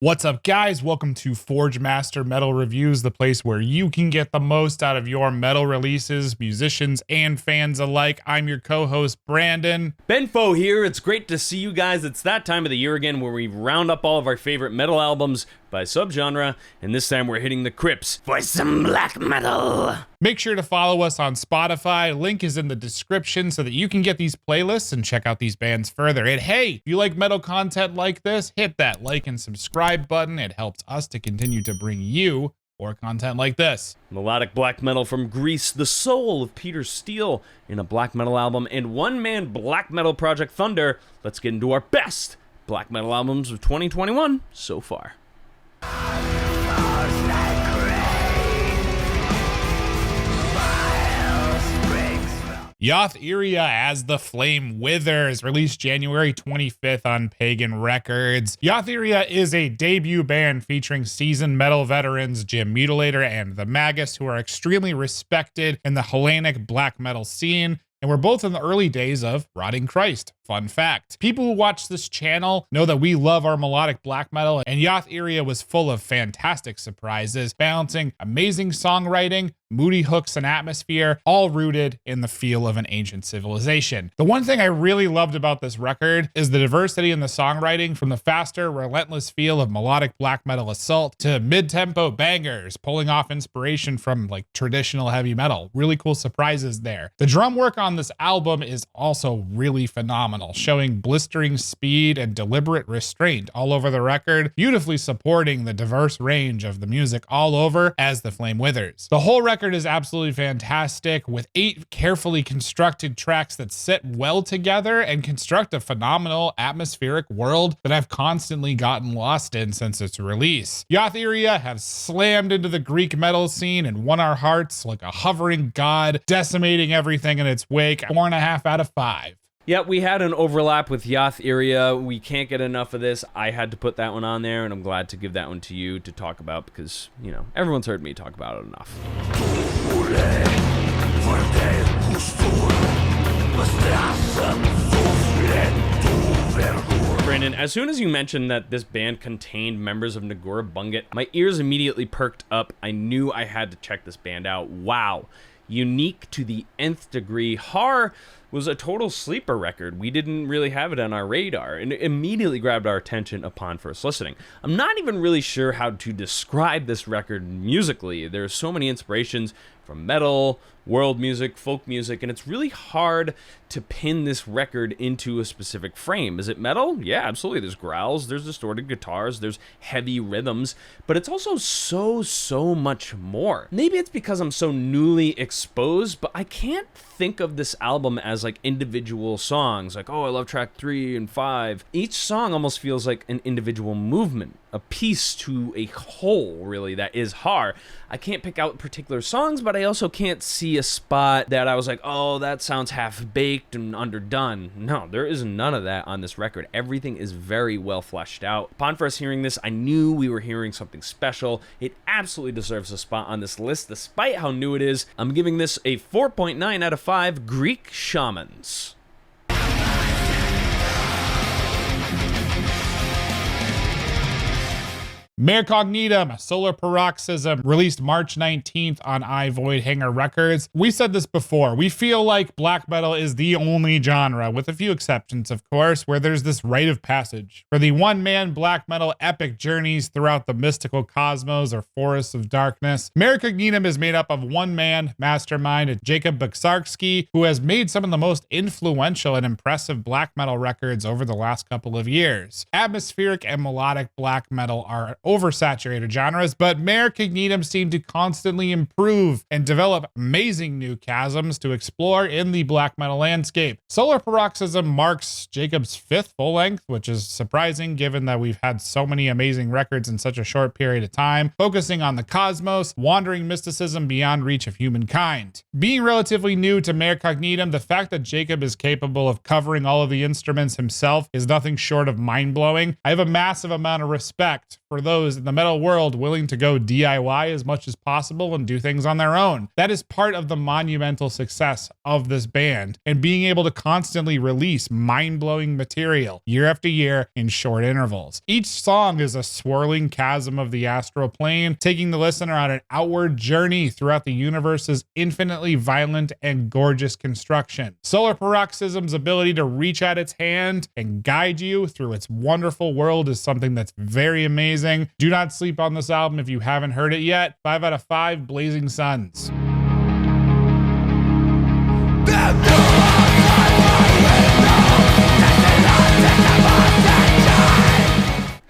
What's up, guys? Welcome to Forge Master Metal Reviews, the place where you can get the most out of your metal releases, musicians and fans alike. I'm your co-host, Brandon. Benfo here. It's great to see you guys. It's that time of the year again where we round up all of our favorite metal albums by subgenre, and this time we're hitting the crypts for some black metal. Make sure to follow us on Spotify. Link is in the description so that you can get these playlists and check out these bands further. And hey, if you like metal content like this, hit that like and subscribe button. It helps us to continue to bring you more content like this. Melodic black metal from Greece, the soul of Peter Steele in a black metal album, and one-man black metal project Thunder. Let's get into our best black metal albums of 2021 so far. Yoth Iria as the Flame Withers, released January 25th on Pagan Records. Yoth Iria is a debut band featuring seasoned metal veterans Jim Mutilator and The Magus, who are extremely respected in the Hellenic black metal scene, and we're both in the early days of Rotting Christ. Fun fact. People who watch this channel know that we love our melodic black metal, and Yoth Iria was full of fantastic surprises, balancing amazing songwriting, moody hooks and atmosphere, all rooted in the feel of an ancient civilization. The one thing I really loved about this record is the diversity in the songwriting, from the faster, relentless feel of melodic black metal assault to mid-tempo bangers, pulling off inspiration from like traditional heavy metal. Really cool surprises there. The drum work on this album is also really phenomenal, showing blistering speed and deliberate restraint all over the record, beautifully supporting the diverse range of the music all over as the Flame Withers. The whole record is absolutely fantastic, with 8 carefully constructed tracks that sit well together and construct a phenomenal atmospheric world that I've constantly gotten lost in since its release. Yoth Iria have slammed into the Greek metal scene and won our hearts like a hovering god, decimating everything in its wake. 4.5 out of 5. Yeah, we had an overlap with Yoth Iria. We can't get enough of this. I had to put that one on there, and I'm glad to give that one to you to talk about because, you know, everyone's heard me talk about it enough. Brandon, as soon as you mentioned that this band contained members of Nagora Bunget, my ears immediately perked up. I knew I had to check this band out. Wow. Unique to the nth degree. Har was a total sleeper record. We didn't really have it on our radar, and it immediately grabbed our attention upon first listening. I'm not even really sure how to describe this record musically. There's so many inspirations from metal, world music, folk music, and it's really hard to pin this record into a specific frame. Is it metal? Yeah, absolutely. There's growls, there's distorted guitars, there's heavy rhythms, but it's also so much more. Maybe it's because I'm so newly exposed, but I can't think of this album as like individual songs, like, oh, I love track 3 and 5. Each song almost feels like an individual movement, a piece to a whole, really, that is Har. I can't pick out particular songs, but I also can't see a spot that I was like, oh, that sounds half-baked and underdone. No, there is none of that on this record. Everything is very well fleshed out. Upon first hearing this, I knew we were hearing something special. It absolutely deserves a spot on this list, despite how new it is. I'm giving this a 4.9 out of 5 Greek Shamans. Mare Cognitum, Solar Paroxysm, released March 19th on I Void Hanger Records. We said this before, we feel like black metal is the only genre, with a few exceptions of course, where there's this rite of passage for the one-man black metal epic journeys throughout the mystical cosmos or forests of darkness. Mare Cognitum is made up of one man, mastermind Jacob Buksarski, who has made some of the most influential and impressive black metal records over the last couple of years. Atmospheric and melodic black metal are oversaturated genres, but Mare Cognitum seem to constantly improve and develop amazing new chasms to explore in the black metal landscape. Solar Paroxysm marks Jacob's 5th full length, which is surprising given that we've had so many amazing records in such a short period of time, focusing on the cosmos, wandering mysticism beyond reach of humankind. Being relatively new to Mare Cognitum, the fact that Jacob is capable of covering all of the instruments himself is nothing short of mind-blowing. I have a massive amount of respect for those those in the metal world willing to go DIY as much as possible and do things on their own. That is part of the monumental success of this band, and being able to constantly release mind-blowing material year after year in short intervals. Each song is a swirling chasm of the astral plane, taking the listener on an outward journey throughout the universe's infinitely violent and gorgeous construction. Solar Paroxysm's ability to reach out its hand and guide you through its wonderful world is something that's very amazing. Do not sleep on this album if you haven't heard it yet. 5 out of 5 Blazing Suns.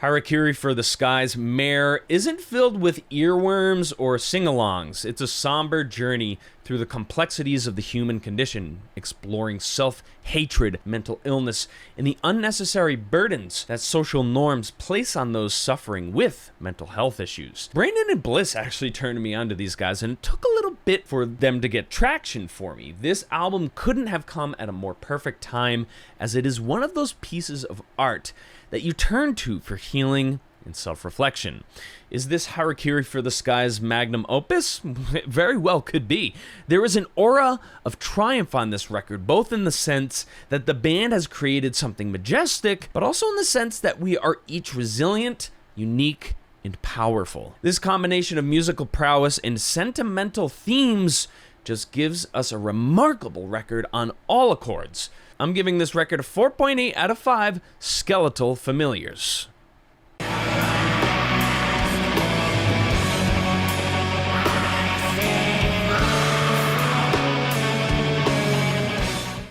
Harakiri for the Skies Mare isn't filled with earworms or sing-alongs. It's a somber journey through the complexities of the human condition, exploring self-hatred, mental illness, and the unnecessary burdens that social norms place on those suffering with mental health issues. Brandon and Bliss actually turned me onto these guys, and it took a little bit for them to get traction for me. This album couldn't have come at a more perfect time, as it is one of those pieces of art that you turn to for healing and self-reflection. Is this Harakiri for the Skies magnum opus? It very well could be. There is an aura of triumph on this record, both in the sense that the band has created something majestic, but also in the sense that we are each resilient, unique, and powerful. This combination of musical prowess and sentimental themes just gives us a remarkable record on all accords. I'm giving this record a 4.8 out of 5 skeletal familiars.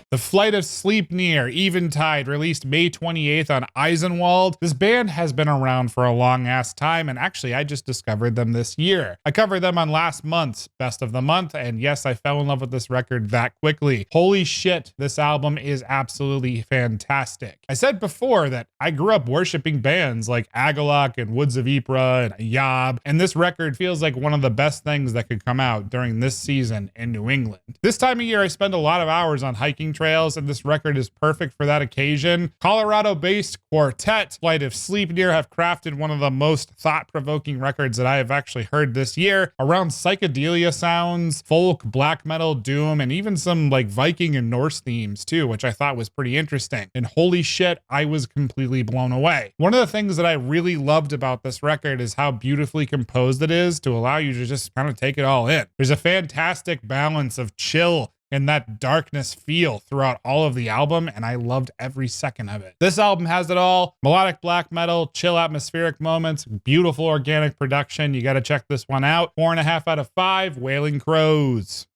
The Flight of Sleipnir, Eventide, released May 28th on Eisenwald. This band has been around for a long ass time, and actually I just discovered them this year. I covered them on last month's Best of the Month, and yes, I fell in love with this record that quickly. Holy shit, this album is absolutely fantastic. I said before that I grew up worshiping bands like Agalok and Woods of Ypres and Yob, and this record feels like one of the best things that could come out during this season in New England. This time of year I spend a lot of hours on hiking trails, and this record is perfect for that occasion. Colorado-based quartet Flight of Sleipnir have crafted one of the most thought-provoking records that I have actually heard this year, around psychedelia sounds, folk, black metal, doom, and even some like Viking and Norse themes too, which I thought was pretty interesting. And holy shit, I was completely blown away. One of the things that I really loved about this record is how beautifully composed it is to allow you to just kind of take it all in. There's a fantastic balance of chill and that darkness feel throughout all of the album, and I loved every second of it. This album has it all: melodic black metal, chill atmospheric moments, beautiful organic production. You got to check this one out. 4.5 out of 5 Wailing Crows.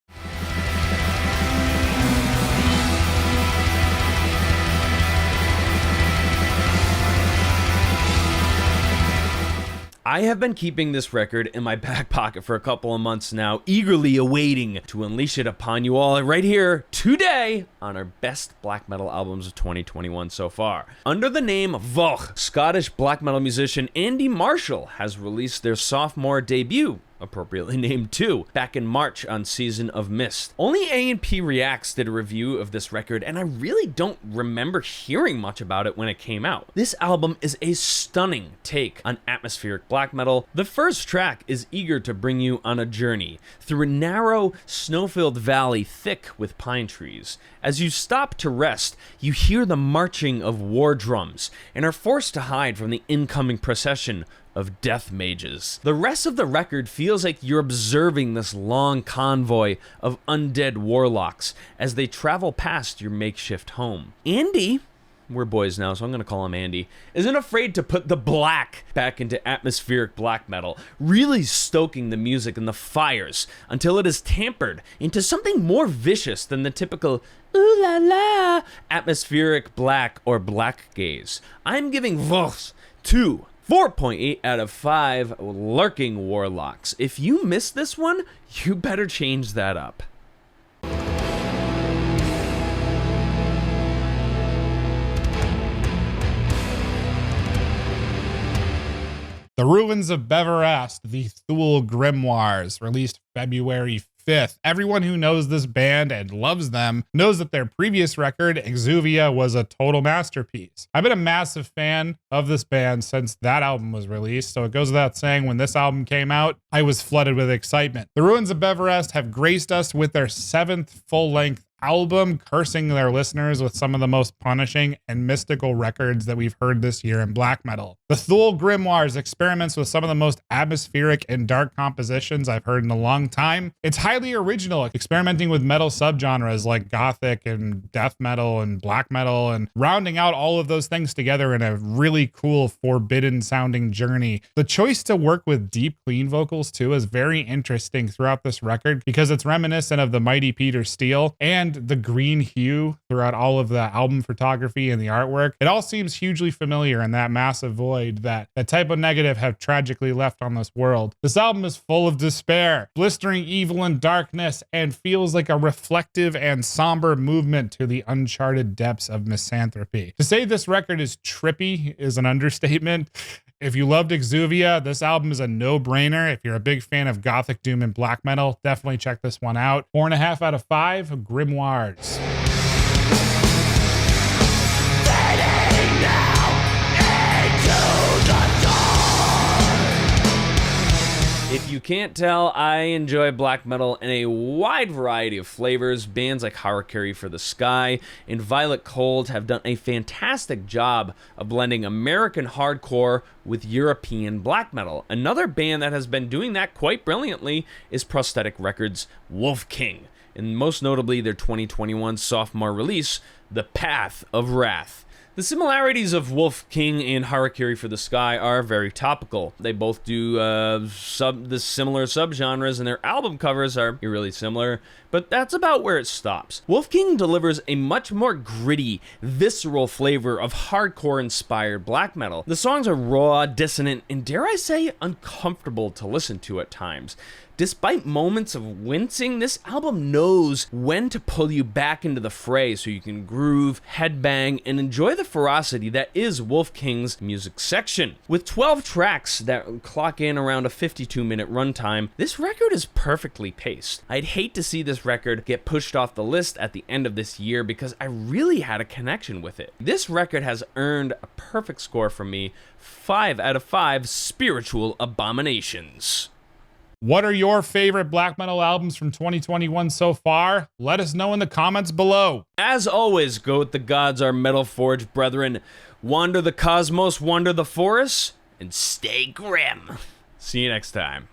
I have been keeping this record in my back pocket for a couple of months now, eagerly awaiting to unleash it upon you all right here today on our best black metal albums of 2021 so far. Under the name Yoth, Scottish black metal musician Andy Marshall has released their sophomore debut, appropriately named 2, back in March on Season of Mist. Only A&P Reacts did a review of this record, and I really don't remember hearing much about it when it came out. This album is a stunning take on atmospheric black metal. The first track is eager to bring you on a journey through a narrow, snow-filled valley thick with pine trees. As you stop to rest, you hear the marching of war drums and are forced to hide from the incoming procession of death mages. The rest of the record feels like you're observing this long convoy of undead warlocks as they travel past your makeshift home. Andy, we're boys now, so I'm gonna call him Andy, isn't afraid to put the black back into atmospheric black metal, really stoking the music and the fires until it is tampered into something more vicious than the typical ooh la la atmospheric black or black gaze. I'm giving Yoth 4.8 out of 5 lurking warlocks. If you missed this one, you better change that up. The Ruins of Beverast, the Thule Grimoires, released February 5th. Everyone who knows this band and loves them knows that their previous record, Exuvia, was a total masterpiece. I've been a massive fan of this band since that album was released, so it goes without saying when this album came out, I was flooded with excitement. The Ruins of Beverast have graced us with their 7th full-length album, cursing their listeners with some of the most punishing and mystical records that we've heard this year in black metal. The Thule Grimoires experiments with some of the most atmospheric and dark compositions I've heard in a long time. It's highly original, experimenting with metal subgenres like gothic and death metal and black metal, and rounding out all of those things together in a really cool, forbidden sounding journey. The choice to work with deep, clean vocals too is very interesting throughout this record because it's reminiscent of the mighty Peter Steele and the green hue throughout all of the album photography and the artwork. It all seems hugely familiar in that massive void that Type O Negative have tragically left on this world. This album is full of despair, blistering evil and darkness, and feels like a reflective and somber movement to the uncharted depths of misanthropy. To say this record is trippy is an understatement. If you loved Exuvia, this album is a no-brainer. If you're a big fan of gothic doom and black metal, definitely check this one out. 4.5 out of 5, Grimoires. If you can't tell, I enjoy black metal in a wide variety of flavors. Bands like Harakiri for the Sky and Violet Cold have done a fantastic job of blending American hardcore with European black metal. Another band that has been doing that quite brilliantly is Prosthetic Records' Wolf King, and most notably their 2021 sophomore release, The Path of Wrath. The similarities of Wolf King and Harakiri for the Sky are very topical. They both do the similar subgenres, and their album covers are really similar, but that's about where it stops. Wolf King delivers a much more gritty, visceral flavor of hardcore-inspired black metal. The songs are raw, dissonant, and dare I say, uncomfortable to listen to at times. Despite moments of wincing, this album knows when to pull you back into the fray so you can groove, headbang, and enjoy the ferocity that is Wolf King's music section. With 12 tracks that clock in around a 52-minute runtime, this record is perfectly paced. I'd hate to see this record get pushed off the list at the end of this year because I really had a connection with it. This record has earned a perfect score from me, 5 out of 5 spiritual abominations. What are your favorite black metal albums from 2021 so far? Let us know in the comments below. As always, go with the gods, our metal forge brethren. Wander the cosmos, wander the forests, and stay grim. See you next time.